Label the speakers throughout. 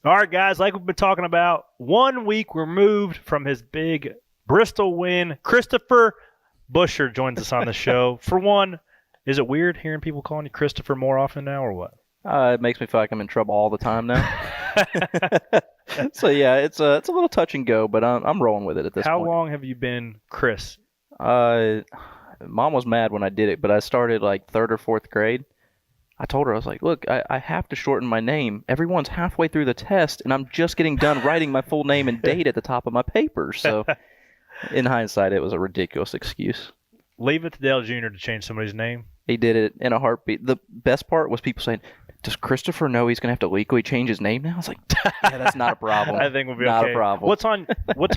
Speaker 1: All right, guys, like we've been talking about, 1 week removed from his big Bristol win, Christopher Buscher joins us on the show. For one, is it weird hearing people calling you Christopher more often now, or what?
Speaker 2: It makes me feel like I'm in trouble all the time now. So yeah, it's a little touch and go, but I'm rolling with it at this
Speaker 1: How
Speaker 2: point.
Speaker 1: long have you been Chris?
Speaker 2: Uh, Mom was mad when I did it, but I started like third or fourth grade. I told her, I was like, look, I have to shorten my name. Everyone's halfway through the test, and I'm just getting done writing my full name and date at the top of my paper. So in hindsight, it was a ridiculous excuse.
Speaker 1: Leave it to Dale Jr. to change somebody's name.
Speaker 2: He did it in a heartbeat. The best part was people saying, does Christopher know he's going to have to legally change his name now? I was like, yeah, that's not a problem.
Speaker 1: I think we'll be
Speaker 2: not
Speaker 1: okay.
Speaker 2: a problem.
Speaker 1: What's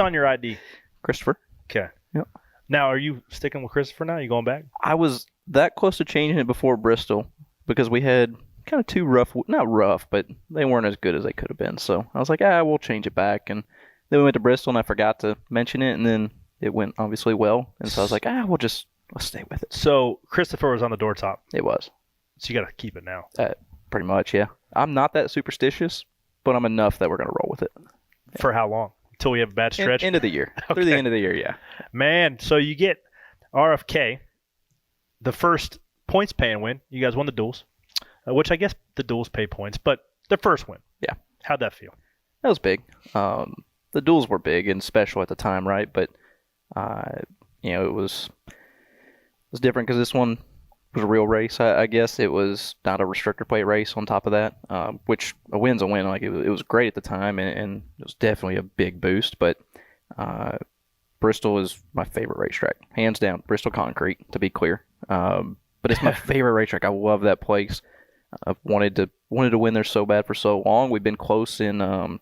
Speaker 1: on your ID?
Speaker 2: Christopher.
Speaker 1: Okay.
Speaker 2: Yep.
Speaker 1: Now, are you sticking with Christopher now? You going back?
Speaker 2: I was that close to changing it before Bristol because we had kind of two rough, not rough, but they weren't as good as they could have been. So I was like, we'll change it back. And then we went to Bristol, and I forgot to mention it, and then it went obviously well. And so I was like, let's stay with it.
Speaker 1: So Christopher was on the door top.
Speaker 2: It was.
Speaker 1: So you got to keep it now.
Speaker 2: Pretty much, yeah. I'm not that superstitious, but I'm enough that we're going to roll with it.
Speaker 1: For how long? Until we have a bad stretch?
Speaker 2: End of the year.
Speaker 1: Okay.
Speaker 2: Through the end of the year, yeah.
Speaker 1: Man, so you get RFK, the first points paying win. You guys won the duels, which I guess the duels pay points, but the first win.
Speaker 2: Yeah.
Speaker 1: How'd that feel?
Speaker 2: That was big. The duels were big and special at the time, right? But, it was different because this one was a real race. I guess it was not a restrictor plate race on top of that, which a win's a win. Like it was great at the time, and it was definitely a big boost. But Bristol is my favorite racetrack, hands down. Bristol Concrete, to be clear. But it's my favorite racetrack. I love that place. I've wanted to win there so bad for so long. We've been close in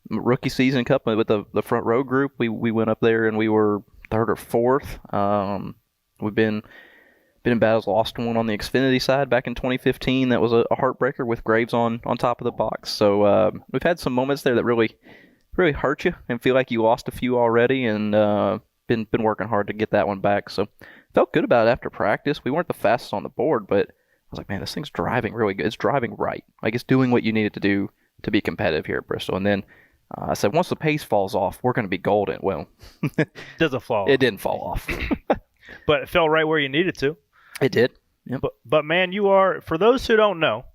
Speaker 2: rookie season cup with the front row group. We went up there and we were third or fourth. We've been in battles, lost one on the Xfinity side back in 2015. That was a heartbreaker with Graves on top of the box. So we've had some moments there that really hurt you and feel like you lost a few already, and been working hard to get that one back. So felt good about it after practice. We weren't the fastest on the board, but I was like, man, this thing's driving really good. It's driving right. Like it's doing what you need it to do to be competitive here at Bristol. And then I said, once the pace falls off, we're going to be golden. Well,
Speaker 1: Doesn't fall.
Speaker 2: It didn't fall off.
Speaker 1: But it fell right where you needed to.
Speaker 2: It did. Yep.
Speaker 1: But man, you are, for those who don't know,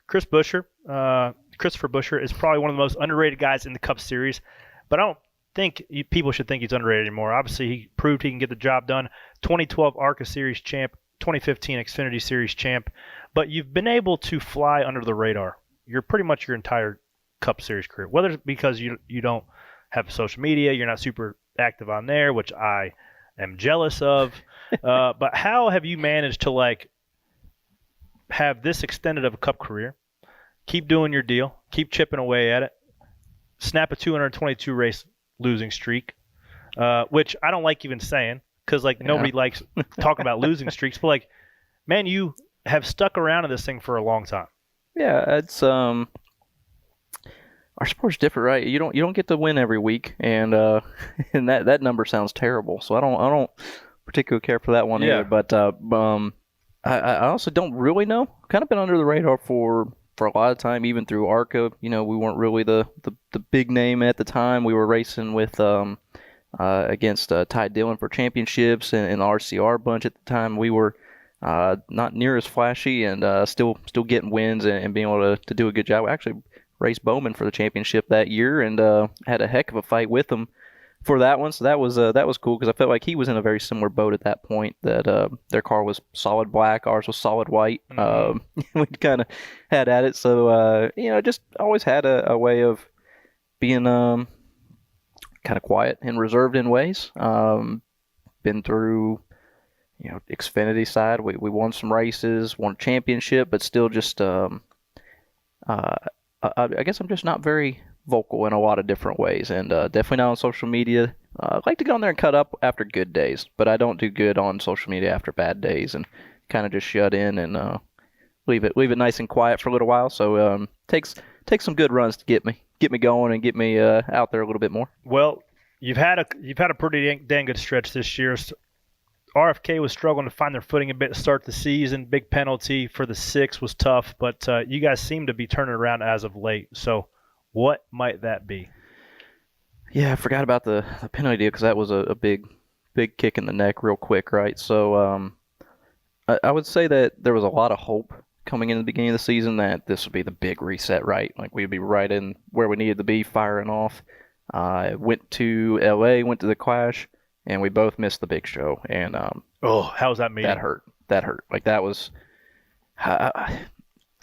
Speaker 1: Christopher Buscher is probably one of the most underrated guys in the Cup Series. But I don't think people should think he's underrated anymore. Obviously, he proved he can get the job done. 2012 ARCA Series champ, 2015 Xfinity Series champ. But you've been able to fly under the radar. You're pretty much your entire Cup Series career. Whether it's because you don't have social media, you're not super active on there, which I am jealous of. But how have you managed to have this extended of a Cup career, keep doing your deal, keep chipping away at it, snap a 222 race losing streak, which I don't like even saying because nobody likes talking about losing streaks, but man, you have stuck around in this thing for a long time.
Speaker 2: Yeah, it's our sport's different, right? You don't get to win every week, and and that number sounds terrible. So I don't particularly care for that one either. But I also don't really know. Kind of been under the radar for a lot of time, even through ARCA. We weren't really the big name at the time. We were racing with against Ty Dillon for championships and the RCR bunch at the time. We were not near as flashy and still getting wins and being able to do a good job. We actually raced Bowman for the championship that year and had a heck of a fight with him for that one. So that was cool because I felt like he was in a very similar boat at that point. That their car was solid black, ours was solid white.
Speaker 1: Mm-hmm.
Speaker 2: We kind of had at it. So just always had a way of being kind of quiet and reserved in ways. Been through Xfinity side. We won some races, won a championship, but still just I guess I'm just not very vocal in a lot of different ways, and definitely not on social media. I like to get on there and cut up after good days, but I don't do good on social media after bad days, and kind of just shut in and leave it nice and quiet for a little while. So takes some good runs to get me going and get me out there a little bit more.
Speaker 1: Well, you've had a pretty dang good stretch this year. RFK was struggling to find their footing a bit to start the season. Big penalty for the 6 was tough, but you guys seem to be turning around as of late. So What might that be?
Speaker 2: Yeah, I forgot about the penalty deal because that was a big kick in the neck real quick, right? So I would say that there was a lot of hope coming into the beginning of the season that this would be the big reset, right? Like we'd be right in where we needed to be, firing off. Went to LA, went to the Clash, and we both missed the big show. And
Speaker 1: Oh, how was that meeting?
Speaker 2: that hurt. That hurt. Like that was.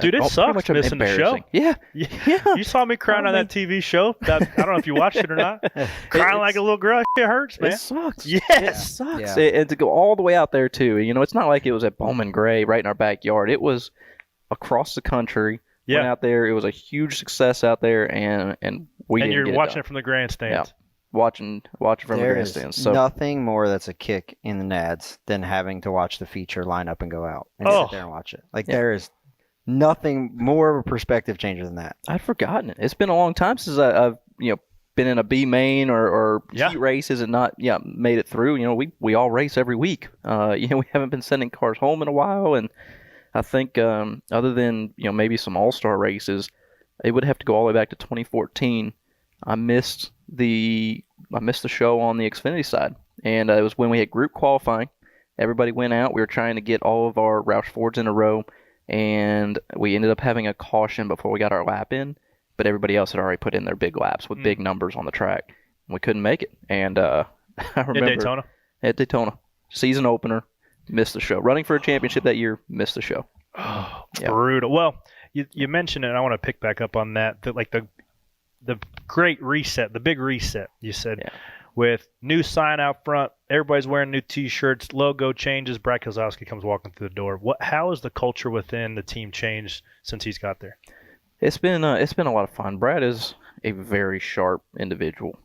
Speaker 1: Dude, it
Speaker 2: pretty
Speaker 1: sucks
Speaker 2: much
Speaker 1: missing the show.
Speaker 2: embarrassing. Yeah.
Speaker 1: You saw me crying on that TV show. I don't know if you watched it or not. Crying like a little girl. It hurts, man.
Speaker 2: It sucks.
Speaker 1: Yes.
Speaker 2: It sucks.
Speaker 3: Yeah.
Speaker 2: And to go all the way out there, too. You know, it's not like it was at Bowman Gray right in our backyard. It was across the country.
Speaker 1: Yeah.
Speaker 2: Went out there. It was a huge success out there, and we
Speaker 1: And
Speaker 2: didn't
Speaker 1: you're
Speaker 2: get
Speaker 1: watching
Speaker 2: it
Speaker 1: it from the grandstands.
Speaker 2: watching from the
Speaker 3: There
Speaker 2: grandstands.
Speaker 3: is
Speaker 2: So
Speaker 3: nothing more that's a kick in the nads than having to watch the feature line up and go out and
Speaker 1: Oh.
Speaker 3: sit there and watch it. Like
Speaker 2: Yeah.
Speaker 3: there is nothing more of a perspective changer than that.
Speaker 2: I'd forgotten it. It's been a long time since I've been in a B main or
Speaker 1: Yeah.
Speaker 2: heat races and not made it through. You know, we all race every week. We haven't been sending cars home in a while, and I think other than maybe some all-star races, it would have to go all the way back to 2014. I missed the show on the Xfinity side, and it was when we had group qualifying. Everybody went out. We were trying to get all of our Roush Fords in a row, and we ended up having a caution before we got our lap in. But everybody else had already put in their big laps with big numbers on the track. We couldn't make it, and I remember
Speaker 1: In Daytona.
Speaker 2: at Daytona, season opener, missed the show. Running for a championship that year, missed the show.
Speaker 1: Oh,
Speaker 2: Yeah.
Speaker 1: brutal. Well, you mentioned it, and I want to pick back up on that. Like the great reset, the big reset, you said,
Speaker 2: Yeah.
Speaker 1: with new sign out front, everybody's wearing new T-shirts, logo changes, Brad Keselowski comes walking through the door. How has the culture within the team changed since he's got there?
Speaker 2: It's been a lot of fun. Brad is a very sharp individual,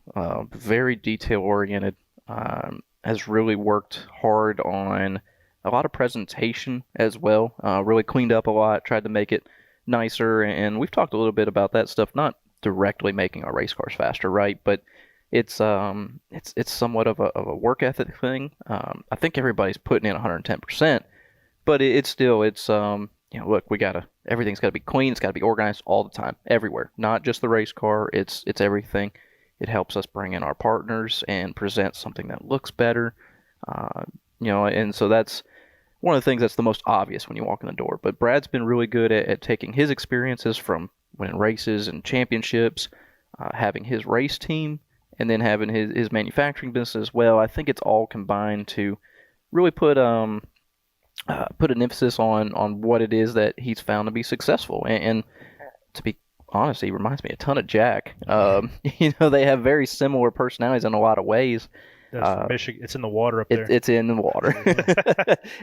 Speaker 2: very detail oriented. Has really worked hard on a lot of presentation as well. Really cleaned up a lot, tried to make it nicer, and we've talked a little bit about that stuff. Not directly making our race cars faster, right? But it's somewhat of a work ethic thing. I think everybody's putting in 110%, but look, everything's got to be clean. It's got to be organized all the time, everywhere. Not just the race car. It's everything. It helps us bring in our partners and present something that looks better. And so that's one of the things that's the most obvious when you walk in the door. But Brad's been really good at taking his experiences from winning races and championships, having his race team, and then having his manufacturing business as well. I think it's all combined to really put an emphasis on what it is that he's found to be successful. And to be honest, he reminds me a ton of Jack. They have very similar personalities in a lot of ways.
Speaker 1: That's from Michigan. It's in the water up there.
Speaker 2: It's in the water.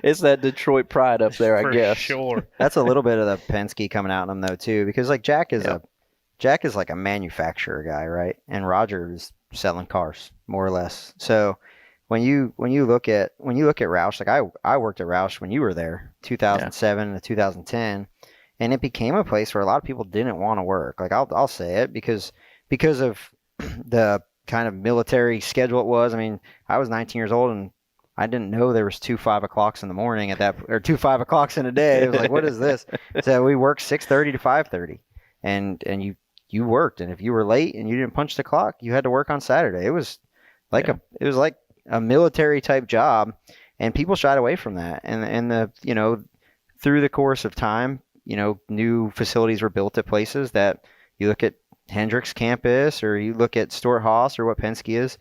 Speaker 2: It's that Detroit pride up there, I
Speaker 1: For
Speaker 2: guess.
Speaker 1: sure.
Speaker 3: That's a little bit of the Penske coming out in him though too, because like Jack is like a manufacturer guy, right? And Roger is selling cars more or less. So when you look at Roush, like I worked at Roush when you were there, 2007 to 2010, and it became a place where a lot of people didn't want to work. Like I'll say it because of the kind of military schedule it was. I mean, I was 19 years old and I didn't know there was 2 5 o'clocks in the morning or 2 5 o'clocks in a day. It was like, what is this? So we worked 6:30 to 5:30, and you worked, and if you were late and you didn't punch the clock, you had to work on Saturday. It was like a military type job, and people shied away from that. And through the course of time, new facilities were built at places that you look at Hendricks campus or you look at Stuart Haas or what Penske is.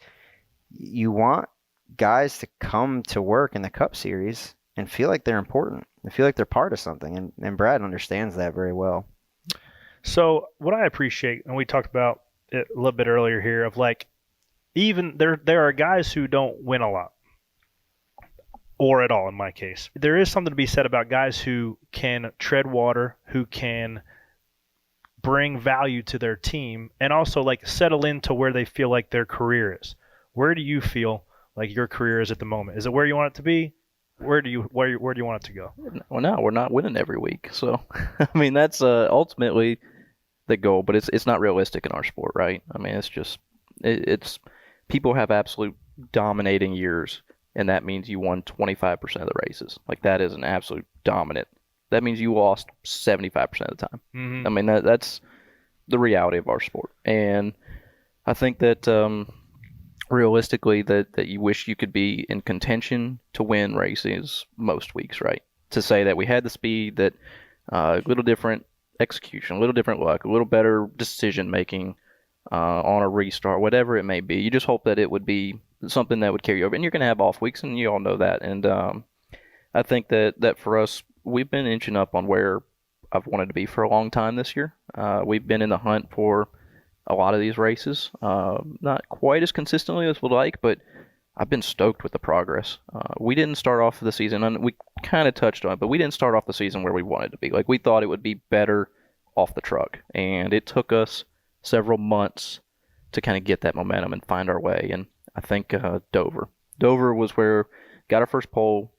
Speaker 3: You want guys to come to work in the Cup Series and feel like they're important and feel like they're part of something, and Brad understands that very well.
Speaker 1: So what I appreciate, and we talked about it a little bit earlier here, of like, even there are guys who don't win a lot, or at all in my case. There is something to be said about guys who can tread water, who can bring value to their team, and also like settle into where they feel like their career is. Where do you feel like your career is at the moment? Is it where you want it to be? Where do you want it to go?
Speaker 2: Well, no, we're not winning every week. So, I mean, that's ultimately the goal, but it's not realistic in our sport, right? I mean, it's people have absolute dominating years, and that means you won 25% of the races. Like, that is an absolute dominant. That means you lost 75% of the time.
Speaker 1: Mm-hmm.
Speaker 2: I mean, that's the reality of our sport. And I think that realistically that you wish you could be in contention to win races most weeks, right? To say that we had the speed, that a little different execution, a little different luck, a little better decision making on a restart, whatever it may be. You just hope that it would be something that would carry you over. And you're going to have off weeks, and you all know that. And I think that for us, we've been inching up on where I've wanted to be for a long time this year. We've been in the hunt for a lot of these races, not quite as consistently as we'd like, but I've been stoked with the progress. We didn't start off the season, and we kind of touched on it, but we didn't start off the season where we wanted to be. Like, we thought it would be better off the truck, and it took us several months to kind of get that momentum and find our way. And I think Dover was where got our first pole,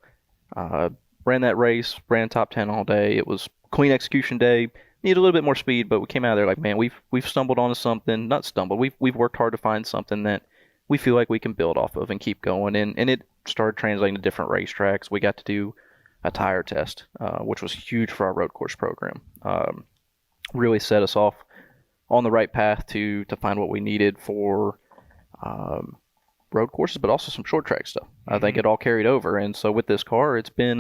Speaker 2: ran that race, ran top 10 all day. It was clean execution day. Needed a little bit more speed, but we came out of there like, man, we've stumbled onto something. Not stumbled. We've worked hard to find something that we feel like we can build off of and keep going. And it started translating to different racetracks. We got to do a tire test, which was huge for our road course program. Really set us off on the right path to find what we needed for road courses, but also some short track stuff. I think it all carried over. And so with this car, it's been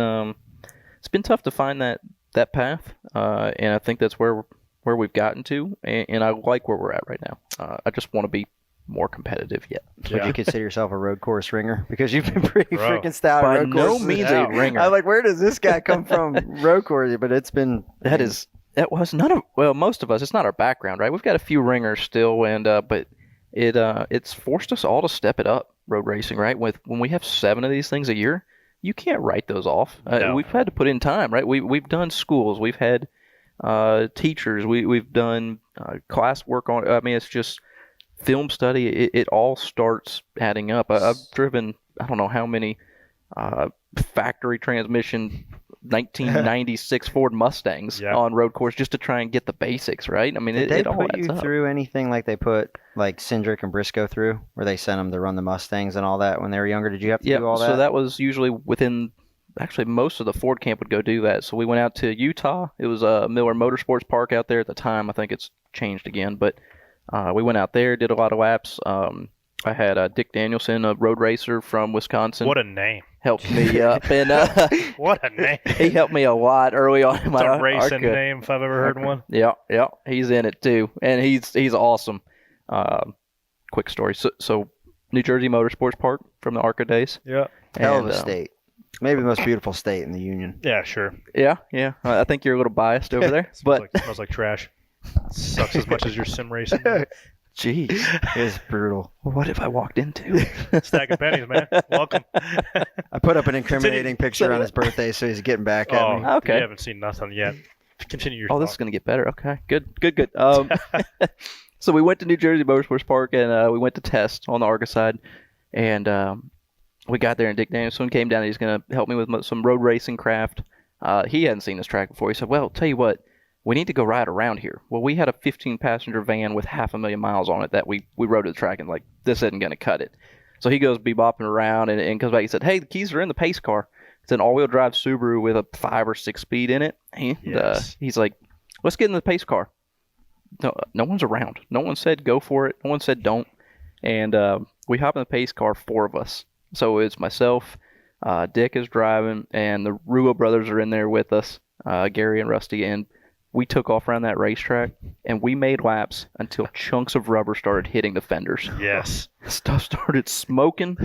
Speaker 2: tough to find that path, and I think that's where we've gotten to, and I like where we're at right now. I just want to be more competitive yet.
Speaker 3: Would you consider yourself a road course ringer? Because you've been pretty freaking stout
Speaker 2: By
Speaker 3: at road
Speaker 2: no
Speaker 3: courses.
Speaker 2: means a ringer.
Speaker 3: I'm like, where does this guy come from? Road course, but it's been
Speaker 2: most of us. It's not our background, right? We've got a few ringers still, and but it's forced us all to step it up, road racing, right? When we have 7 of these things a year, you can't write those off.
Speaker 1: No.
Speaker 2: We've had to put in time, right? We've done schools, we've had teachers, we've done class work on. I mean, it's just film study. It all starts adding up. I've driven I don't know how many factory transmission 1996 Ford Mustangs on road course just to try and get the basics right. I mean,
Speaker 3: Did
Speaker 2: it
Speaker 3: they
Speaker 2: all
Speaker 3: put
Speaker 2: adds
Speaker 3: you
Speaker 2: up.
Speaker 3: through anything like they put like Cindric and Briscoe through, where they sent them to run the Mustangs and all that when they were younger? Did you have to do all that?
Speaker 2: So that was usually within. Actually, most of the Ford camp would go do that. So we went out to Utah. It was Miller Motorsports Park out there at the time. I think it's changed again, but we went out there, did a lot of laps. I had Dick Danielson, a road racer from Wisconsin.
Speaker 1: What a name.
Speaker 2: Helped me up, and
Speaker 1: What a name.
Speaker 2: he helped me a lot early on in my
Speaker 1: It's a racing name if I've ever heard one.
Speaker 2: Yeah, he's in it too, and he's awesome. Quick story. So New Jersey Motorsports Park from the ARCA days.
Speaker 1: Yeah.
Speaker 3: Hell of a state. Maybe the most beautiful state in the union.
Speaker 1: Yeah, sure.
Speaker 2: Yeah. I think you're a little biased over there, but
Speaker 1: smells like trash. Sucks as much as your sim racing.
Speaker 2: Jeez,
Speaker 3: It's brutal.
Speaker 2: what have I walked into?
Speaker 1: Stacking pennies, man. Welcome.
Speaker 3: I put up an incriminating picture on his birthday, so he's getting back at me.
Speaker 2: Okay.
Speaker 1: You haven't seen nothing yet. Continue your
Speaker 2: This is going to get better. Okay, good. So we went to New Jersey Motorsports Park, and we went to test on the ARCA side, and we got there, and Dick Danielson came down, and he's going to help me with some road racing craft. He hadn't seen this track before. He said, well, tell you what, we need to go ride around here. Well, we had a 15-passenger van with 500,000 miles on it that we rode to the track, and like, this isn't going to cut it. So he goes bebopping around and comes back. He said, hey, the keys are in the pace car. It's an all-wheel drive Subaru with a 5 or 6 speed in it. And he's like, let's get in the pace car. No one's around. No one said go for it. No one said don't. And we hop in the pace car, 4 of us. So it's myself, Dick is driving, and the Rulo brothers are in there with us, Gary and Rusty, and we took off around that racetrack, and we made laps until chunks of rubber started hitting the fenders.
Speaker 1: Yes.
Speaker 2: Stuff started smoking.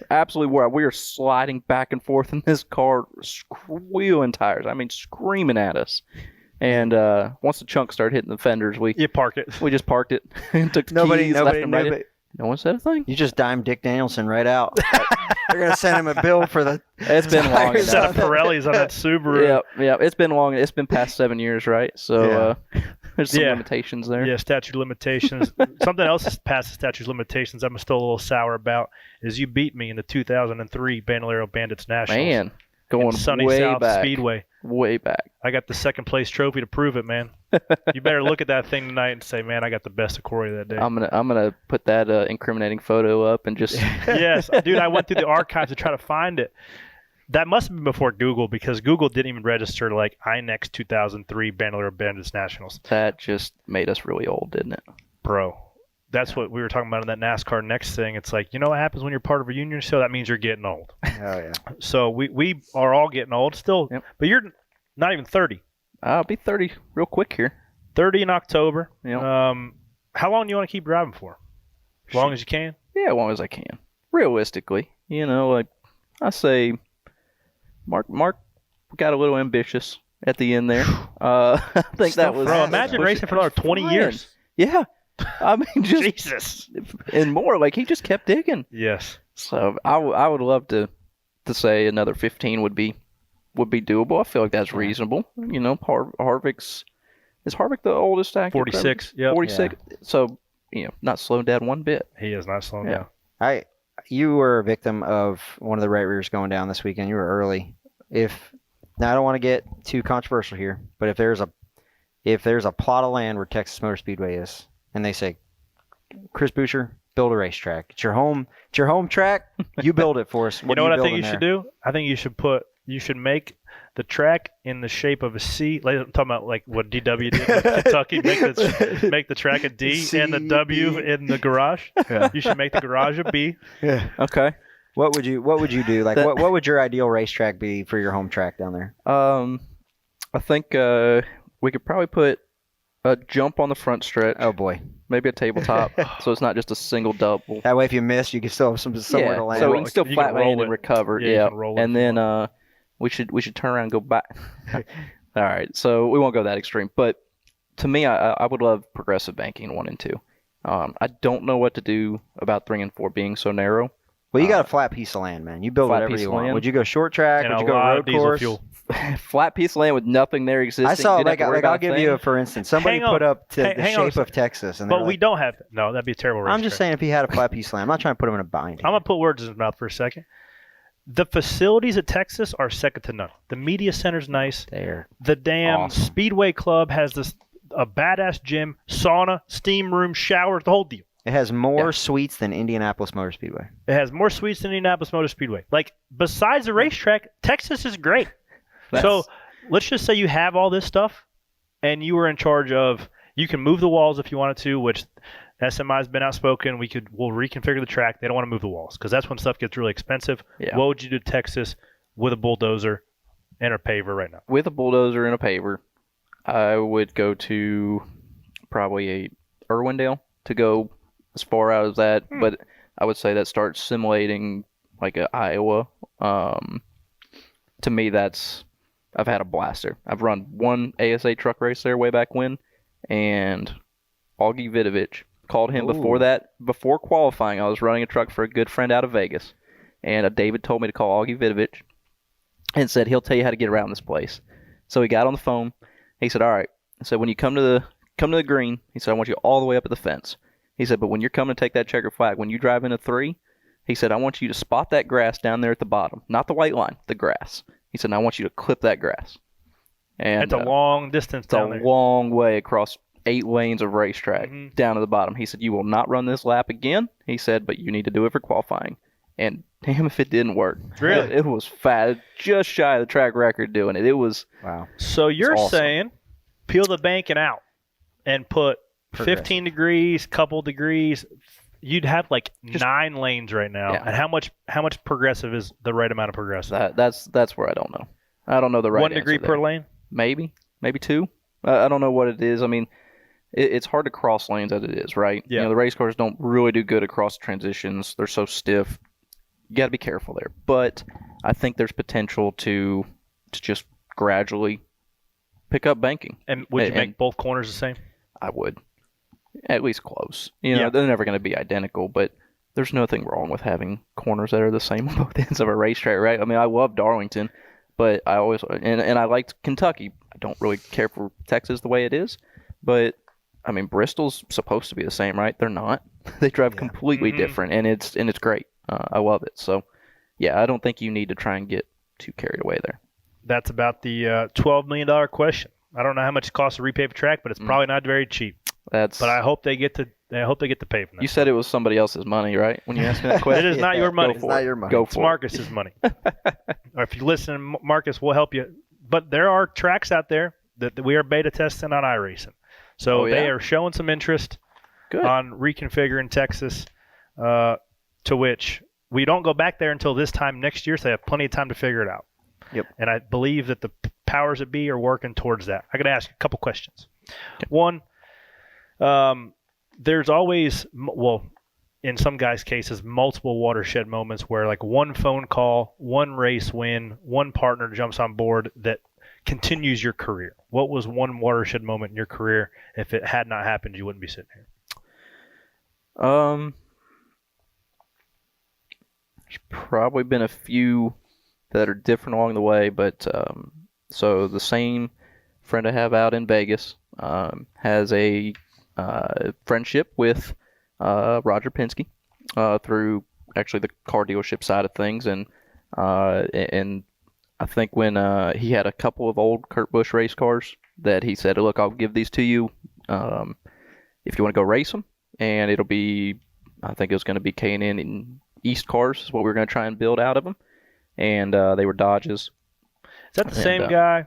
Speaker 2: Absolutely wild. We were sliding back and forth in this car, squealing tires. I mean, screaming at us. And once the chunks started hitting the fenders,
Speaker 1: You park it.
Speaker 2: we just parked it and took the keys, left and right. No one said a thing.
Speaker 3: You just dimed Dick Danielson right out. They're going to send him a bill for the...
Speaker 2: It's been long
Speaker 3: tires
Speaker 1: Set
Speaker 2: enough.
Speaker 1: of Pirellis on that Subaru.
Speaker 2: Yeah. It's been long. It's been past 7 years, right? So there's some
Speaker 1: Yeah.
Speaker 2: limitations there.
Speaker 1: Yeah, statute of limitations. Something else that's past the statute of limitations I'm still a little sour about is you beat me in the 2003 Bandolero Bandits Nationals.
Speaker 2: Man, going
Speaker 1: in Sunny
Speaker 2: way
Speaker 1: South
Speaker 2: back.
Speaker 1: Speedway.
Speaker 2: Way back.
Speaker 1: I got the second place trophy to prove it, man. You better look at that thing tonight and say, man, I got the best of Corey that day.
Speaker 2: I'm gonna put that incriminating photo up and just
Speaker 1: Yes, dude, I went through the archives to try to find it. That must have been before Google, because Google didn't even register like INEX 2003 Bandelier Bandits Nationals.
Speaker 2: That just made us really old, didn't it?
Speaker 1: Bro, that's what we were talking about in that NASCAR next thing. It's like, you know what happens when you're part of a union show? That means you're getting old.
Speaker 3: Oh yeah.
Speaker 1: So we are all getting old still,
Speaker 2: Yep.
Speaker 1: but you're not even 30.
Speaker 2: I'll be 30 real quick here.
Speaker 1: 30 in October.
Speaker 2: Yep.
Speaker 1: How long do you want to keep driving for? As long as you can?
Speaker 2: Yeah, as long as I can. Realistically, like I say, Mark got a little ambitious at the end there. I think that was.
Speaker 1: Bro, imagine racing for another 20 years.
Speaker 2: Yeah, I mean, just
Speaker 1: Jesus.
Speaker 2: and more. Like he just kept digging.
Speaker 1: Yes.
Speaker 2: So I would love to say another 15 would be doable. I feel like that's reasonable. Harvick's is Harvick the oldest active?
Speaker 1: 46. Yep.
Speaker 2: 46. Yeah. So not slowing down one bit.
Speaker 1: He is not slowing down.
Speaker 3: You were a victim of one of the right rears going down this weekend. You were early. Now I don't want to get too controversial here, but if there's a plot of land where Texas Motor Speedway is, and they say, Chris Buscher, build a racetrack. It's your home track. You build it for us.
Speaker 1: You know what I think you should do? I think you should make the track in the shape of a C. Like, I'm talking about like what DW did in Kentucky. Make the track a D C, and the W in the garage. Yeah. You should make the garage a B.
Speaker 3: Yeah.
Speaker 2: Okay.
Speaker 3: What would you do? Like what would your ideal racetrack be for your home track down there?
Speaker 2: I think we could probably put a jump on the front stretch.
Speaker 3: Oh boy.
Speaker 2: Maybe a tabletop, so it's not just a single double.
Speaker 3: That way, if you miss, you can still have somewhere to land.
Speaker 2: So we can still flat land and recover.
Speaker 1: Yeah.
Speaker 2: And then we should turn around and go back. All right, so we won't go that extreme, but to me, I would love progressive banking 1 and 2. I don't know what to do about 3 and 4 being so narrow.
Speaker 3: Well, you got a flat piece of land, man. You build whatever you want. Would you go short track?
Speaker 1: And
Speaker 3: would you go road course?
Speaker 1: Fuel.
Speaker 2: Flat piece of land with nothing there existing.
Speaker 3: I saw I'll give you a for instance. Somebody put up the shape of Texas, and
Speaker 1: but we don't have. No, that'd be a terrible racetrack.
Speaker 3: I'm just saying, if he had a flat piece of land, I'm not trying to put him in a bind.
Speaker 1: I'm gonna put words in his mouth for a second. The facilities at Texas are second to none. The media center's nice. The damn
Speaker 3: awesome.
Speaker 1: Speedway Club has a badass gym, sauna, steam room, shower, the whole deal.
Speaker 3: It has more suites than Indianapolis Motor Speedway.
Speaker 1: It has more suites than Indianapolis Motor Speedway. Like, besides the racetrack, Texas is great. So let's just say you have all this stuff, and you were in charge of. You can move the walls if you wanted to, which SMI has been outspoken. We'll reconfigure the track. They don't want to move the walls because that's when stuff gets really expensive. Yeah. What would you do to Texas with a bulldozer and a paver right now?
Speaker 2: With a bulldozer and a paver, I would go to probably a Irwindale to go as far out as that, but I would say that starts simulating like a Iowa. To me, I've had a blaster. I've run one ASA truck race there way back when, and Augie Vidovich called him before qualifying. I was running a truck for a good friend out of Vegas, and David told me to call Augie Vidovich and said he'll tell you how to get around this place. So he got on the phone. He said, "All right." I said, "When you come to the green," he said, "I want you all the way up at the fence." He said, "But when you're coming to take that checker flag, when you drive in a 3, he said, I want you to spot that grass down there at the bottom. Not the white line, the grass." He said, "I want you to clip that grass." And
Speaker 1: it's a long distance down there.
Speaker 2: It's a long way across 8 lanes of racetrack down to the bottom. He said, "You will not run this lap again." He said, "But you need to do it for qualifying." And damn if it didn't work.
Speaker 1: Really?
Speaker 2: It was fat. Just shy of the track record doing it. It was
Speaker 3: wow.
Speaker 1: So you're
Speaker 2: awesome.
Speaker 1: saying peel the banking out and put 15 degrees, couple degrees. You'd have like 9 lanes right now. Yeah. And how much progressive is the right amount of progressive?
Speaker 2: That's where I don't know. I don't know the right
Speaker 1: 1 degree per lane?
Speaker 2: Maybe 2. I don't know what it is. I mean, it's hard to cross lanes as it is, right?
Speaker 1: Yeah.
Speaker 2: The race cars don't really do good across transitions. They're so stiff. You got to be careful there. But I think there's potential to just gradually pick up banking.
Speaker 1: And would you make both corners the same?
Speaker 2: I would. At least close. They're never going to be identical, but there's nothing wrong with having corners that are the same on both ends of a racetrack, right? I mean, I love Darlington, but I always and I liked Kentucky. I don't really care for Texas the way it is, but I mean, Bristol's supposed to be the same, right? They're not. They drive completely different, and it's great. I love it. So, yeah, I don't think you need to try and get too carried away there.
Speaker 1: That's about the $12 million question. I don't know how much it costs to repave a track, but it's probably not very cheap. But I hope they get to pay for that.
Speaker 2: You said it was somebody else's money, right? When you asked me that question,
Speaker 1: it is not your money.
Speaker 3: It's not your money.
Speaker 2: Go
Speaker 1: it's
Speaker 2: for
Speaker 1: Marcus's money. or if you listen, Marcus, we'll help you. But there are tracks out there that we are beta testing on iRacing. So they are showing some interest on reconfiguring Texas, to which we don't go back there until this time next year, so they have plenty of time to figure it out.
Speaker 3: Yep.
Speaker 1: And I believe that the powers that be are working towards that. I got to ask a couple questions. One, there's always, well, in some guys' cases, multiple watershed moments where like one phone call, one race win, one partner jumps on board that continues your career. What was one watershed moment in your career? If it had not happened, you wouldn't be sitting here.
Speaker 2: There's probably been a few that are different along the way, but so the same friend I have out in Vegas has a friendship with Roger Penske through actually the car dealership side of things, and I think when he had a couple of old Kurt Busch race cars that he said, look, I'll give these to you if you want to go race them, and it'll be, I think it was going to be K&N and East cars is what we were going to try and build out of them, and they were Dodges.
Speaker 1: Is that the same guy?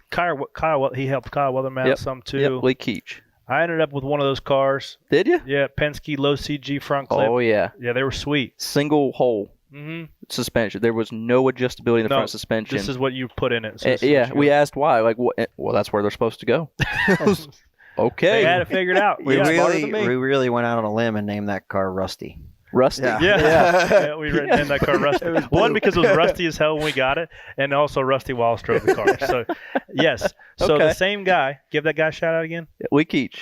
Speaker 1: Kyle, he helped Kyle Weatherman out some too.
Speaker 2: Yep, Lee Keach.
Speaker 1: I ended up with one of those cars.
Speaker 2: Did you?
Speaker 1: Yeah, Penske low CG front clip.
Speaker 2: Oh yeah.
Speaker 1: Yeah, they were sweet.
Speaker 2: Single hole suspension. There was no adjustability in the front suspension.
Speaker 1: This is what you put in it. So
Speaker 2: yeah, we asked why. Like, well, that's where they're supposed to go. Okay.
Speaker 1: They had it figured out.
Speaker 3: We really went out on a limb and named that car Rusty.
Speaker 2: Rusty.
Speaker 1: Yeah, we named that car Rusty. One, because it was rusty as hell when we got it, and also Rusty Wallace drove the car. So, yes. So the same guy, give that guy a shout out again.
Speaker 2: Lee Keach.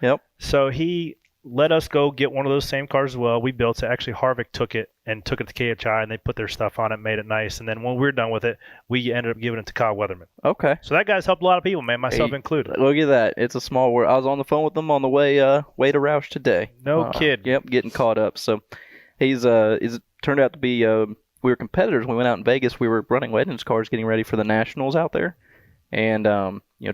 Speaker 2: Yep.
Speaker 1: So he let us go get one of those same cars as well. We built it. Actually, Harvick took it to KHI, and they put their stuff on it, made it nice. And then when we were done with it, we ended up giving it to Kyle Weatherman.
Speaker 2: Okay.
Speaker 1: So that guy's helped a lot of people, man, myself included.
Speaker 2: Look at that. It's a small world. I was on the phone with them on the way to Roush today.
Speaker 1: No kid.
Speaker 2: Yep, getting caught up. So he's turned out to be we were competitors when we went out in Vegas. We were running Legends cars getting ready for the Nationals out there, and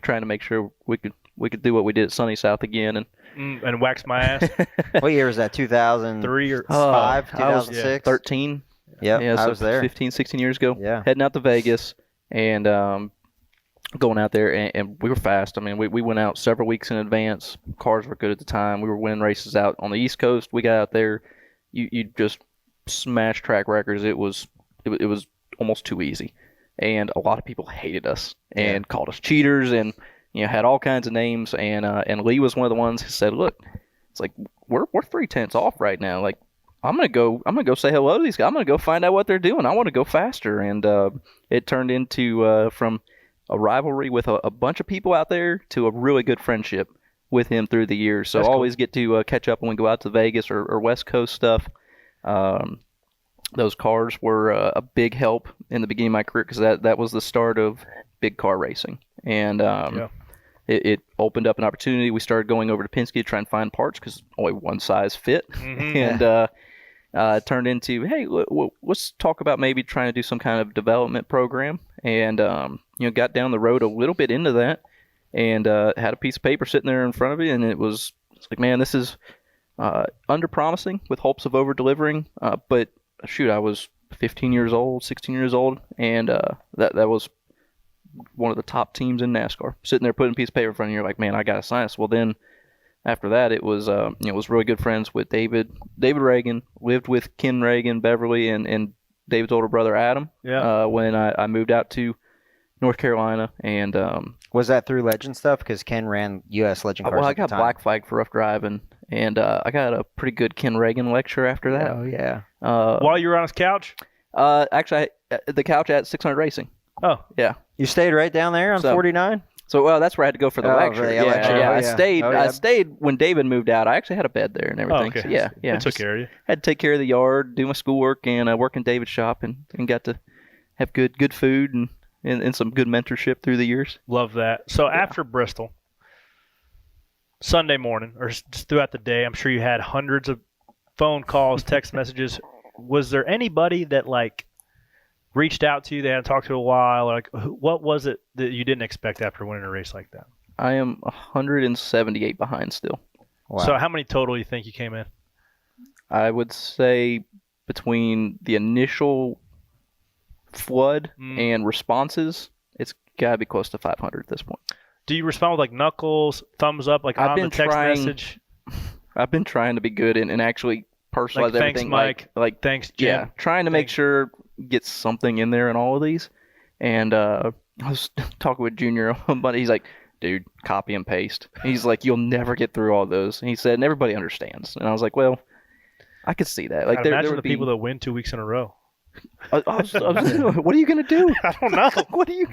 Speaker 2: trying to make sure we could do what we did at Sunny South again
Speaker 1: and wax my ass.
Speaker 3: What year was that? 2003 or 5, 2006,
Speaker 2: 13.
Speaker 3: Yep,
Speaker 2: yeah, so
Speaker 3: I was there
Speaker 2: 15, 16 years ago.
Speaker 3: Yeah,
Speaker 2: heading out to Vegas and going out there, and we were fast. I mean, we went out several weeks in advance. Cars were good at the time. We were winning races out on the East Coast. We got out there. You just smashed track records. It was almost too easy, and a lot of people hated us and called us cheaters, and had all kinds of names. And Lee was one of the ones who said, "Look, it's like we're 3/10 off right now. Like I'm gonna go say hello to these guys. I'm gonna go find out what they're doing. I want to go faster." And it turned into from a rivalry with a bunch of people out there to a really good friendship with him through the years. So I always get to catch up when we go out to Vegas or West Coast stuff. Those cars were a big help in the beginning of my career because that was the start of big car racing. And it opened up an opportunity. We started going over to Penske to try and find parts because only one size fit. And it turned into, hey, let's talk about maybe trying to do some kind of development program. And, got down the road a little bit into that. And had a piece of paper sitting there in front of you, and it's like, man, this is under-promising with hopes of over-delivering. But, shoot, I was 15 years old, 16 years old, and that was one of the top teams in NASCAR. Sitting there putting a piece of paper in front of you, you're like, man, I got to sign this. Well, then after that, it was was really good friends with David Reagan, lived with Ken Reagan, Beverly, and David's older brother, Adam, when I moved out to North Carolina. And
Speaker 3: was that through Legend stuff? Because Ken ran U.S. Legend cars.
Speaker 2: Well, I got black flagged for rough driving, and I got a pretty good Ken Reagan lecture after that.
Speaker 3: Oh yeah.
Speaker 1: While you were on his couch?
Speaker 2: Actually, the couch at 600 Racing.
Speaker 1: Oh
Speaker 2: yeah.
Speaker 3: You stayed right down there on 49.
Speaker 2: So that's where I had to go for the lecture.
Speaker 3: For the
Speaker 2: lecture.
Speaker 3: Yeah.
Speaker 2: I stayed when David moved out. I actually had a bed there and everything.
Speaker 1: Oh, okay.
Speaker 2: So, yeah.
Speaker 1: It took care of you.
Speaker 2: Had to take care of the yard, do my schoolwork, and work in David's shop, and got to have good food and some good mentorship through the years.
Speaker 1: Love that. So after Bristol, Sunday morning, or just throughout the day, I'm sure you had hundreds of phone calls, text messages. Was there anybody that reached out to you, they hadn't talked to a while? What was it that you didn't expect after winning a race like that?
Speaker 2: I am 178 behind still.
Speaker 3: Wow.
Speaker 1: So how many total you think you came in?
Speaker 2: I would say between the initial flood and responses, it's got to be close to 500 at this point.
Speaker 1: Do you respond with like knuckles, thumbs up, like on the text message?
Speaker 2: I've been trying to be good and actually personalize
Speaker 1: like,
Speaker 2: everything.
Speaker 1: Thanks, Mike.
Speaker 2: Like
Speaker 1: thanks, Jim.
Speaker 2: Yeah, trying to make sure get something in there in all of these. And I was talking with Junior on Monday. He's like, dude, copy and paste. He's like, you'll never get through all those. And he said, and everybody understands. And I was like, well, I could see that. Like,
Speaker 1: imagine the people that win 2 weeks in a row.
Speaker 2: What are you gonna do?
Speaker 1: I don't know.
Speaker 2: What are you?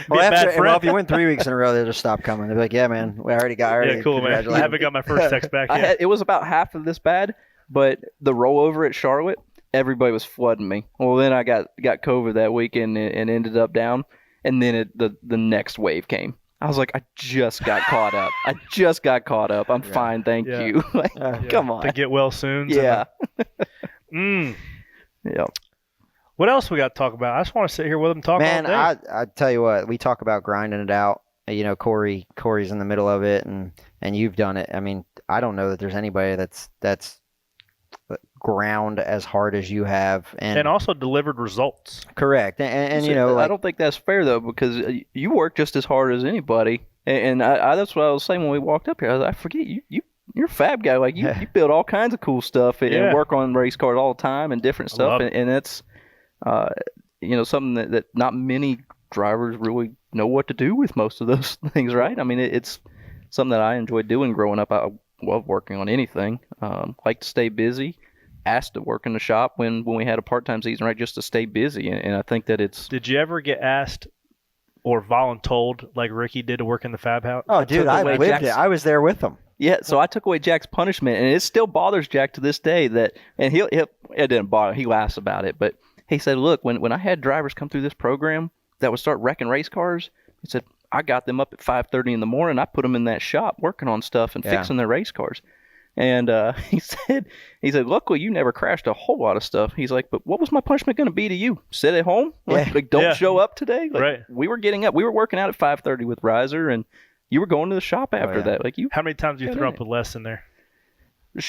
Speaker 3: Well, if you win 3 weeks in a row, they'll just stop coming. They'll be like, yeah, man, we already got.
Speaker 1: Yeah, cool, man. I haven't got my first text back yet.
Speaker 2: It was about half of this bad, but the rollover at Charlotte, everybody was flooding me. Well, then I got COVID that weekend and ended up down, and then the next wave came. I was like, I just got caught up. I'm fine, thank you. Come on.
Speaker 1: To get well soon.
Speaker 2: Yeah.
Speaker 3: Yeah.
Speaker 1: What else we got to talk about? I just want to sit here with them talking all day.
Speaker 3: Man, I tell you what, we talk about grinding it out. You know, Corey's in the middle of it, and you've done it. I mean, I don't know that there's anybody that's ground as hard as you have, and
Speaker 1: also delivered results.
Speaker 3: Correct, and you know,
Speaker 2: I don't think that's fair though, because you work just as hard as anybody, and I that's what I was saying when we walked up here. I forget you're a fab guy. Like you build all kinds of cool stuff and work on race cars all the time and different stuff, and it's something that not many drivers really know what to do with most of those things, right? I mean, it's something that I enjoyed doing growing up. I love working on anything. Like to stay busy. Asked to work in the shop when we had a part-time season, right, just to stay busy. And I think that it's...
Speaker 1: Did you ever get asked or voluntold like Ricky did to work in the fab house?
Speaker 3: Oh, dude, I lived it. I was there with him.
Speaker 2: Yeah, so I took away Jack's punishment, and it still bothers Jack to this day that... And it didn't bother him. He laughs about it, but he said, look, when I had drivers come through this program that would start wrecking race cars, he said, I got them up at 5:30 in the morning. I put them in that shop working on stuff and fixing their race cars. And he said, luckily you never crashed a whole lot of stuff. He's like, but what was my punishment going to be to you? Sit at home? Like don't show up today? Like,
Speaker 1: right.
Speaker 2: We were getting up. We were working out at 5:30 with Riser, and you were going to the shop after that. Like
Speaker 1: How many times do you throw up with Les in there?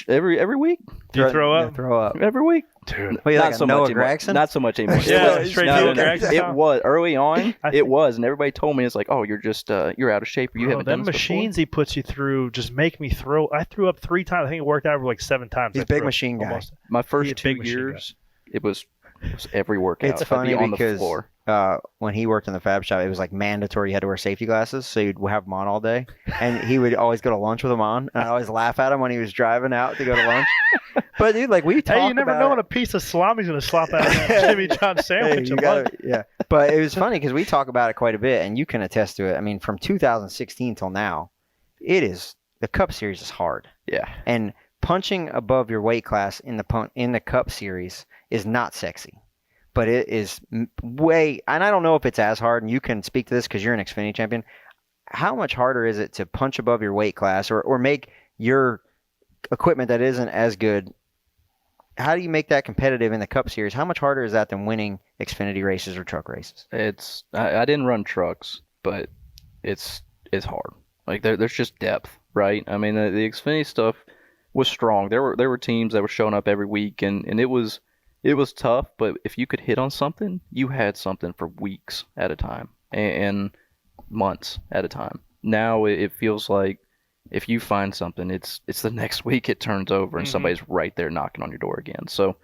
Speaker 2: Every week.
Speaker 1: Do you throw up?
Speaker 3: Yeah, throw up.
Speaker 2: Every week.
Speaker 1: Dude.
Speaker 3: Well,
Speaker 2: Not
Speaker 3: like
Speaker 2: so
Speaker 3: Noah
Speaker 2: much anymore.
Speaker 3: Gragson?
Speaker 2: Not so much anymore.
Speaker 1: Yeah, straight Noah Gragson.
Speaker 2: It was early on. It was, and everybody told me it's like, oh, you're just you're out of shape, or you haven't done this
Speaker 1: machines
Speaker 2: before.
Speaker 1: he puts you through just make me throw. I threw up 3 times. I think it worked out over like 7 times.
Speaker 3: He's a big machine guy.
Speaker 1: Almost.
Speaker 2: My first 2 years, it was every workout.
Speaker 3: It's funny
Speaker 2: on
Speaker 3: because
Speaker 2: the floor.
Speaker 3: When he worked in the fab shop, it was like mandatory you had to wear safety glasses, so you'd have them on all day. And he would always go to lunch with them on, and I'd always laugh at him when he was driving out to go to lunch. But dude, like we talk
Speaker 1: Hey, you never know when a piece of salami's gonna slop out of that Jimmy John sandwich.
Speaker 3: Yeah, but it was funny because we talk about it quite a bit, and you can attest to it. I mean, from 2016 till now, the Cup Series is hard.
Speaker 2: Yeah,
Speaker 3: and punching above your weight class in the Cup Series is not sexy. But it is way, and I don't know if it's as hard, and you can speak to this because you're an Xfinity champion. How much harder is it to punch above your weight class or make your equipment that isn't as good? How do you make that competitive in the Cup Series? How much harder is that than winning Xfinity races or truck races?
Speaker 2: I didn't run trucks, but it's hard. Like there's just depth, right? I mean, the Xfinity stuff was strong. There were teams that were showing up every week, and it was tough, but if you could hit on something, you had something for weeks at a time and months at a time. Now it feels like if you find something, it's the next week it turns over and somebody's right there knocking on your door again. So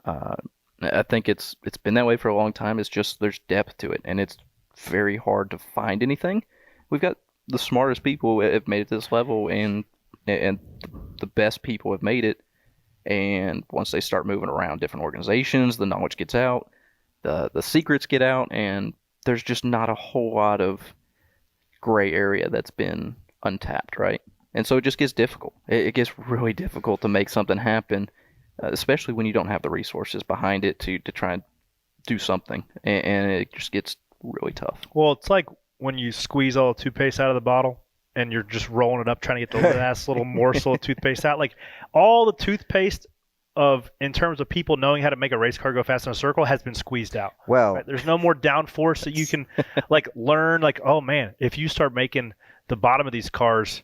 Speaker 2: I think it's been that way for a long time. It's just there's depth to it, and it's very hard to find anything. We've got the smartest people have made it to this level, and the best people have made it. And once they start moving around different organizations, the knowledge gets out, the secrets get out, and there's just not a whole lot of gray area that's been untapped, right? And so it just gets difficult. It gets really difficult to make something happen, especially when you don't have the resources behind it to try and do something, and it just gets really tough.
Speaker 1: Well, it's like when you squeeze all the toothpaste out of the bottle, and you're just rolling it up trying to get the last little morsel of toothpaste out. Like all the toothpaste in terms of people knowing how to make a race car go fast in a circle has been squeezed out.
Speaker 3: Well,
Speaker 1: right? There's no more downforce that you can like learn. Like, oh man, if you start making the bottom of these cars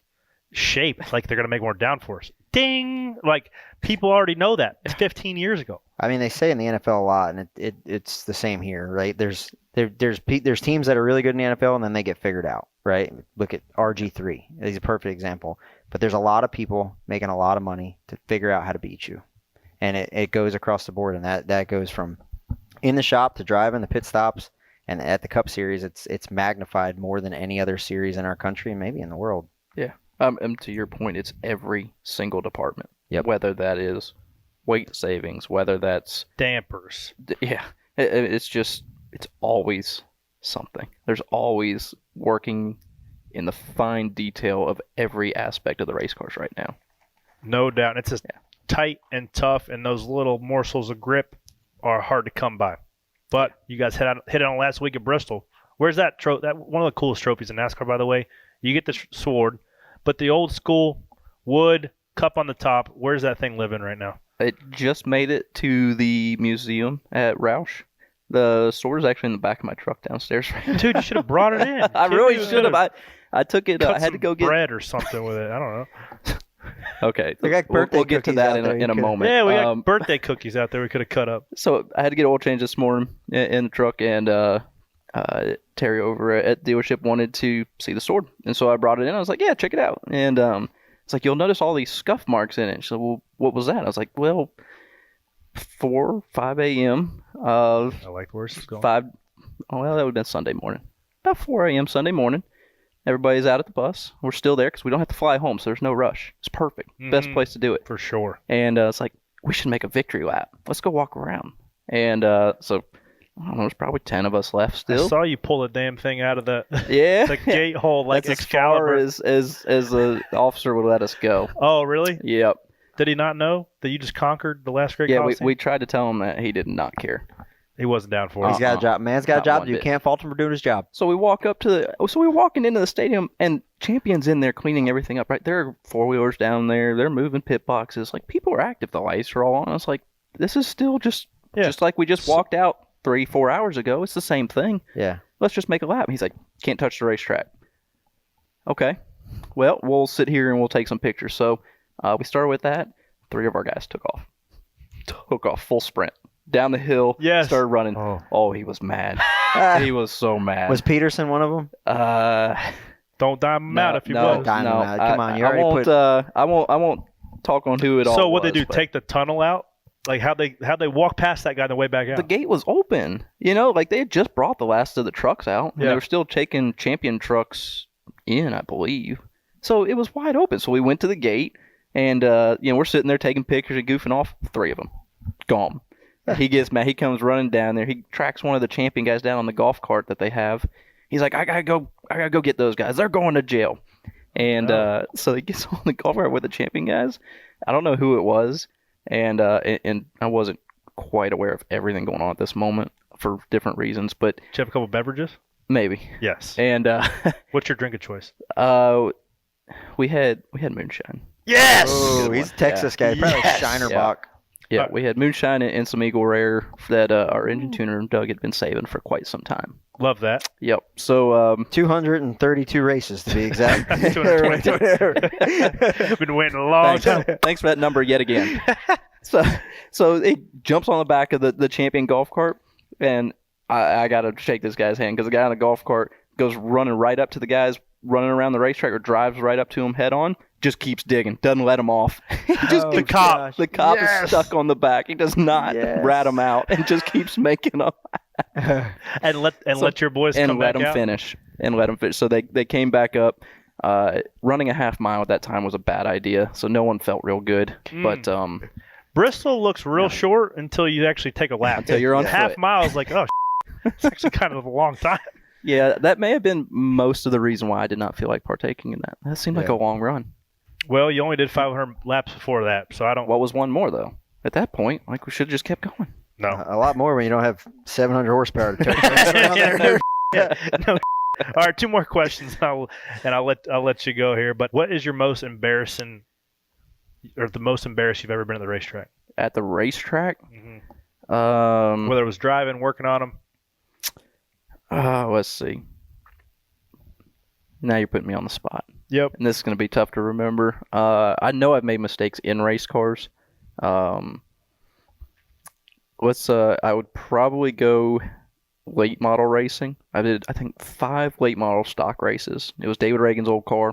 Speaker 1: shape, like they're going to make more downforce. ding. Like, people already know that. It's 15 years ago.
Speaker 3: I mean, they say in the NFL a lot, and it's the same here, right? There's teams that are really good in the NFL, and then they get figured out, right? Look at RG3. He's a perfect example. But there's a lot of people making a lot of money to figure out how to beat you, and it goes across the board, and that goes from in the shop to driving the pit stops, and at the Cup Series, it's magnified more than any other series in our country and maybe in the world.
Speaker 2: Yeah. And to your point, it's every single department.
Speaker 3: Yep.
Speaker 2: Whether that is weight savings, whether that's
Speaker 1: Dampers.
Speaker 2: yeah, it's always something. There's always working in the fine detail of every aspect of the race cars right now.
Speaker 1: No doubt. It's just tight and tough, and those little morsels of grip are hard to come by. But you guys hit it on last week at Bristol. Where's that trophy? That one of the coolest trophies in NASCAR, by the way. You get the sword, but the old school wood cup on the top. Where's that thing living right now?
Speaker 2: It just made it to the museum at Roush. The sword is actually in the back of my truck downstairs.
Speaker 1: Dude, you should have brought it in.
Speaker 2: I really should have. I took it.
Speaker 1: Cut
Speaker 2: I had to go
Speaker 1: some
Speaker 2: get
Speaker 1: bread or something with it. I don't know.
Speaker 2: Okay,
Speaker 3: We got birthday
Speaker 2: we'll get to
Speaker 3: cookies
Speaker 2: that
Speaker 3: out there.
Speaker 2: in a moment.
Speaker 1: Yeah, we got birthday cookies out there we could have cut up.
Speaker 2: So I had to get oil change this morning in the truck, and Terry over at the dealership wanted to see the sword, and so I brought it in. I was like, "Yeah, check it out." And it's like, "You'll notice all these scuff marks in it." She said, "Well, what was that?" I was like, "Well, 5 a.m.
Speaker 1: I like where this is going.
Speaker 2: Well, that would have been Sunday morning. About 4 a.m. Sunday morning. Everybody's out at the bus. We're still there because we don't have to fly home, so there's no rush. It's perfect. Best place to do it.
Speaker 1: For sure.
Speaker 2: And it's like, we should make a victory lap. Let's go walk around. And so, I don't know, there's probably 10 of us left
Speaker 1: I
Speaker 2: still.
Speaker 1: saw you pull the damn thing out of the
Speaker 2: Yeah.
Speaker 1: the gate hole like
Speaker 2: That's as far
Speaker 1: Excalibur.
Speaker 2: as the officer would let us go.
Speaker 1: Oh, really?
Speaker 2: Yep.
Speaker 1: Did he not know that you just conquered the last great
Speaker 2: Yeah,
Speaker 1: Coliseum?
Speaker 2: we tried to tell him that. He did not care.
Speaker 1: He wasn't down for
Speaker 3: He's
Speaker 1: it.
Speaker 3: got a job. Man's got a
Speaker 2: Not
Speaker 3: job.
Speaker 2: one
Speaker 3: You
Speaker 2: bit.
Speaker 3: can't fault him for doing his job.
Speaker 2: So we walk up to we're walking into the stadium, and Champion's in there cleaning everything up, right? There are four-wheelers down there. They're moving pit boxes. Like, people are active. The lights are all on. It's like, this is still just like we just walked out 3-4 hours ago. It's the same thing.
Speaker 3: Yeah.
Speaker 2: Let's just make a lap. He's like, can't touch the racetrack. Okay. Well, we'll sit here and we'll take some pictures. So we started with that. 3 of our guys took off. Full sprint. Down the hill.
Speaker 1: Yes.
Speaker 2: Started running. Oh, he was mad. He was so mad.
Speaker 3: Was Peterson one of them?
Speaker 1: Don't dime him out if you
Speaker 2: no,
Speaker 1: was.
Speaker 3: Dime him out. Come on, you
Speaker 2: I
Speaker 3: already
Speaker 2: won't.
Speaker 3: put-
Speaker 2: I won't talk on who it all.
Speaker 1: So what they
Speaker 2: was,
Speaker 1: do?
Speaker 2: but
Speaker 1: Take the tunnel out? Like how they walk past that guy on the way back out?
Speaker 2: the gate was open. You know, like they had just brought the last of the trucks out, and
Speaker 1: Yeah.
Speaker 2: they were still taking champion trucks in, I believe. So it was wide open. So we went to the gate, and we're sitting there taking pictures and goofing off. 3 of them gone. He gets mad. He comes running down there. He tracks one of the champion guys down on the golf cart that they have. He's like, I gotta go get those guys. They're going to jail. And so he gets on the golf cart with the champion guys. I don't know who it was, and I wasn't quite aware of everything going on at this moment for different reasons, but
Speaker 1: Did you have a couple beverages?
Speaker 2: maybe.
Speaker 1: Yes.
Speaker 2: And
Speaker 1: What's your drink of choice?
Speaker 2: we had moonshine.
Speaker 1: Yes.
Speaker 3: Oh,
Speaker 2: Good
Speaker 3: he's
Speaker 2: one.
Speaker 3: a Texas guy. Probably
Speaker 1: Yes.
Speaker 3: Shiner
Speaker 2: Yeah.
Speaker 3: Bach.
Speaker 2: Yeah, we had moonshine and some Eagle Rare that our engine tuner Doug had been saving for quite some time.
Speaker 1: Love that.
Speaker 2: Yep. So
Speaker 3: 232 races to be exact.
Speaker 1: 222. Been waiting a long time.
Speaker 2: thanks for that number yet again. So he jumps on the back of the champion golf cart, and I got to shake this guy's hand because the guy on the golf cart goes running right up to the guys running around the racetrack, or drives right up to him head on, just keeps digging, doesn't let him off. Just
Speaker 3: The cop.
Speaker 2: The cop
Speaker 1: Yes.
Speaker 2: is stuck on the back. He does not
Speaker 3: Yes.
Speaker 2: rat him out and just keeps making them.
Speaker 1: And let your boys
Speaker 2: and
Speaker 1: come
Speaker 2: let
Speaker 1: back
Speaker 2: them
Speaker 1: out.
Speaker 2: finish. So they came back up. Running a half mile at that time was a bad idea, so no one felt real good. But
Speaker 1: Bristol looks real short until you actually take a lap.
Speaker 2: Until you're on
Speaker 1: half
Speaker 2: foot.
Speaker 1: mile is like, oh, it's actually kind of a long time.
Speaker 2: yeah, that may have been most of the reason why I did not feel like partaking in that. That seemed like a long run.
Speaker 1: Well, you only did 500 laps before that, so I don't.
Speaker 2: What was one more though? At that point, like we should have just kept going.
Speaker 1: No.
Speaker 3: A lot more when you don't have 700 horsepower to turn.
Speaker 1: No. All right, 2 more questions, and I'll let you go here. But what is your most embarrassing, or the most embarrassed you've ever been at the racetrack?
Speaker 2: At the racetrack,
Speaker 1: Whether it was driving, working on them.
Speaker 2: let's see. Now you're putting me on the spot.
Speaker 1: Yep.
Speaker 2: and this is going to be tough to remember. I know I've made mistakes in race cars. I would probably go late model racing. I did, I think, 5 late model stock races. It was David Reagan's old car.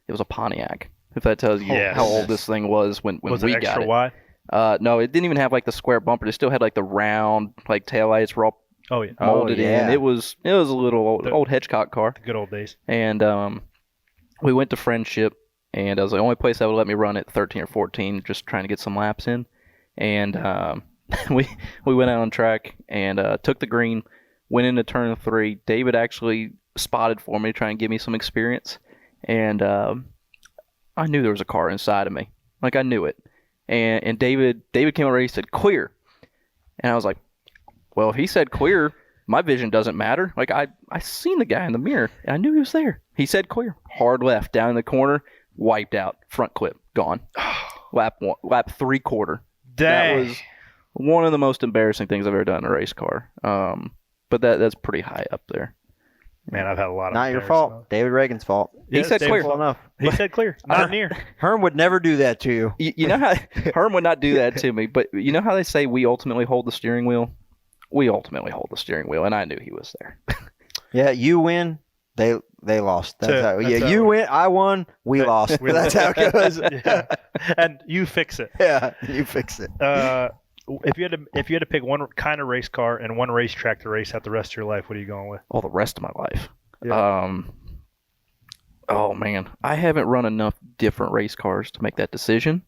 Speaker 2: It was a Pontiac. If that tells you
Speaker 1: Yes.
Speaker 2: how old this thing was when
Speaker 1: Was
Speaker 2: we
Speaker 1: it extra
Speaker 2: got it.
Speaker 1: wide?
Speaker 2: No, it didn't even have like the square bumper. It still had like the round like taillights were all
Speaker 1: Oh yeah.
Speaker 2: molded
Speaker 3: yeah.
Speaker 2: in. It was a little old Hitchcock car.
Speaker 1: The good old days.
Speaker 2: And we went to Friendship, and it was the only place that would let me run at 13 or 14, just trying to get some laps in. And we went out on track and took the green, went into turn 3. David actually spotted for me to try and give me some experience, and I knew there was a car inside of me. Like, I knew it. And David came over and he said, "Clear." And I was like, well, if he said clear, my vision doesn't matter. Like, I seen the guy in the mirror, and I knew he was there. He said clear. Hard left, down in the corner, wiped out, front clip, gone. Lap 3/4. That
Speaker 1: Dang.
Speaker 2: was one of the most embarrassing things I've ever done in a race car. But that's pretty high up there.
Speaker 1: Man, I've had a lot of.
Speaker 3: Not your
Speaker 1: embarrassing
Speaker 3: fault. David Reagan's fault.
Speaker 2: He said
Speaker 1: David
Speaker 2: clear.
Speaker 3: Simple enough.
Speaker 1: He said clear. Not near.
Speaker 3: Herm would never do that to you.
Speaker 2: You know how Herm would not do that to me, but you know how they say we ultimately hold the steering wheel? We ultimately hold the steering wheel, and I knew he was there.
Speaker 3: Yeah, you win. They lost. That's
Speaker 1: That's
Speaker 3: how.
Speaker 1: it.
Speaker 3: Yeah,
Speaker 1: That's
Speaker 3: you
Speaker 1: how-
Speaker 3: win. I won. We lost.
Speaker 1: We
Speaker 3: That's how it goes.
Speaker 1: Yeah. And you fix it.
Speaker 3: Yeah, you fix it.
Speaker 1: If you had to pick one kind of race car and one racetrack to race out the rest of your life, what are you going with?
Speaker 2: All the rest of my life.
Speaker 1: Yeah.
Speaker 2: Oh man, I haven't run enough different race cars to make that decision.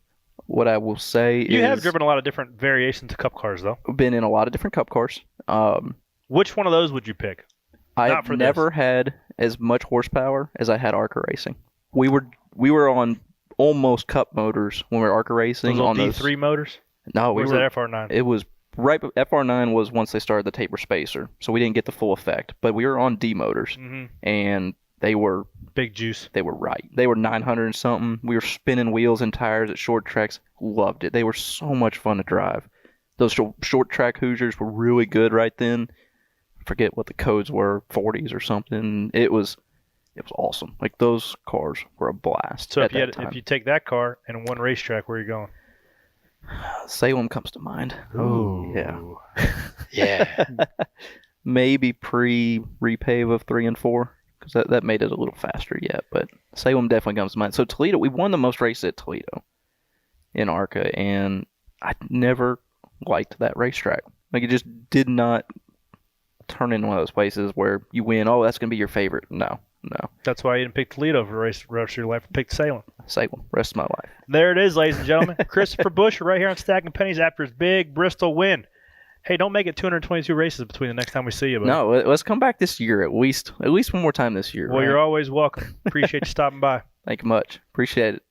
Speaker 2: What I will say
Speaker 1: You
Speaker 2: is
Speaker 1: have driven a lot of different variations of Cup cars, though.
Speaker 2: I've been in a lot of different Cup cars.
Speaker 1: Which one of those would you pick? Not
Speaker 2: I've
Speaker 1: for
Speaker 2: never had as much horsepower as I had ARCA racing. We were on almost Cup motors when we were ARCA racing.
Speaker 1: Those old
Speaker 2: on
Speaker 1: D3 motors?
Speaker 2: No,
Speaker 1: Or
Speaker 2: we
Speaker 1: was
Speaker 2: were.
Speaker 1: that FR9?
Speaker 2: It was right. FR9 was once they started the taper spacer, so we didn't get the full effect. But we were on D motors,
Speaker 1: Mm-hmm.
Speaker 2: and they were
Speaker 1: Big juice.
Speaker 2: right. They were 900 and something. We were spinning wheels and tires at short tracks. Loved it. They were so much fun to drive. Those short track Hoosiers were really good right then. I forget what the codes were, 40s or something. It was awesome. Like, those cars were a blast.
Speaker 1: So
Speaker 2: at that
Speaker 1: if
Speaker 2: time.
Speaker 1: you take that car and one racetrack, where are you going?
Speaker 2: Salem comes to mind.
Speaker 1: Ooh.
Speaker 2: Yeah.
Speaker 3: Yeah.
Speaker 2: Maybe pre-repave of 3 and 4, because that made it a little faster yet. But Salem definitely comes to mind. So Toledo, we won the most races at Toledo in ARCA, and I never liked that racetrack. Like, it just did not turn into one of those places where you win. Oh, that's gonna be your favorite. No.
Speaker 1: That's why you didn't pick Toledo for the rest of your life. Pick Salem.
Speaker 2: Salem, rest of my life.
Speaker 1: There it is, ladies and gentlemen. Christopher Buscher right here on Stacking Pennies after his big Bristol win. Hey, don't make it 222 races between the next time we see you. Buddy.
Speaker 2: No, let's come back this year at least one more time this year.
Speaker 1: Well,
Speaker 2: right?
Speaker 1: you're always welcome. Appreciate you stopping by.
Speaker 2: Thank you much. Appreciate it.